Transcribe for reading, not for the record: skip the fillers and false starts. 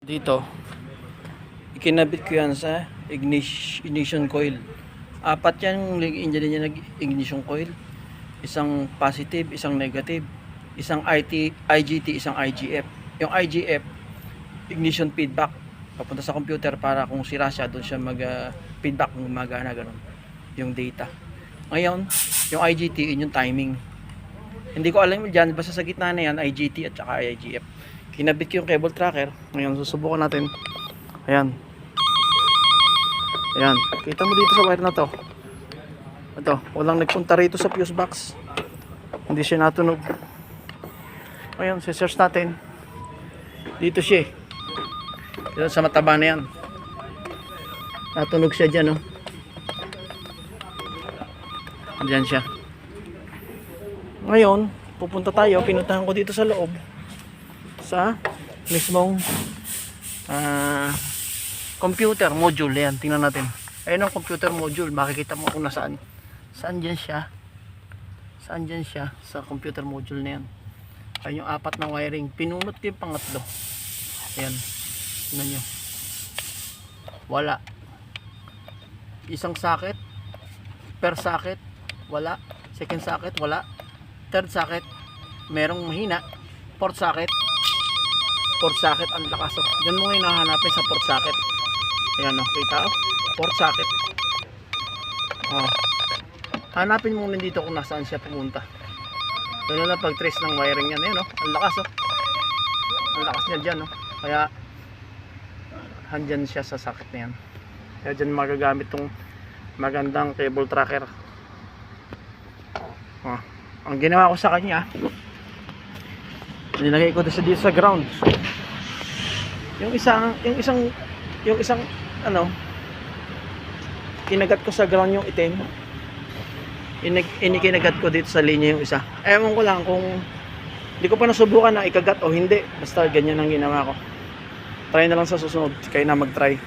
Dito, ikinabit ko yan sa ignition coil. Apat yan yung niya nag-ignition coil. Isang positive, isang negative, isang IGT, isang IGF. Yung IGF, ignition feedback, papunta sa computer para kung sira siya, doon siya mag-feedback kung gumagana, ganun yung data. Ngayon, yung IGT, yun yung timing. Hindi ko alam dyan, basta sa gitna na yan, IGT at saka IGF. Kinabit ko yung cable tracker. Ngayon, susubukan natin. Ayan. Ayan. Kita mo dito sa wire na to. Ito, walang nagpunta rito sa fuse box. Hindi siya natunog. Ngayon, search natin. Dito siya. Dito sa mataba na yan. Natunog siya dyan, oh. Diyan siya. Ngayon, pupunta tayo. Pinuntahan ko dito sa loob. Sa mismong computer module. Yan, tingnan natin. Ayun ang computer module. Makikita mo kung nasaan. Saan dyan siya? Saan dyan siya? Sa computer module na yan. Ayun yung apat na wiring. Pinunot ko yung pangatlo. Ayan. Tingnan nyo. Wala. Isang socket. Per socket. Wala. Second socket. Wala. Third socket. Merong mahina. Fourth socket. Fourth socket. Ang lakas. Oh. Diyan mo ngayon nahanapin sa fourth socket. Ayan o. Kita o. Fourth socket. Oh. Hanapin mo muna dito kung nasaan siya pumunta. Doon na pag trace ng wiring yan. Ayan o. Ang lakas o. Ang lakas niya dyan o. Kaya handyan siya sa socket na yan. Kaya dyan magagamit tong magandang cable tracker. Oh. Ang ginawa ko sa kanya, nilagay ko dito sa ground. Yung isang ano, kinagat ko sa ground yung itim. Inikinagat ko dito sa linya yung isa. Ewan ko lang kung hindi ko pa nasubukan na ikagat o hindi. Basta ganyan ang ginawa ko. Try na lang sa susunod. Kayo na mag-try.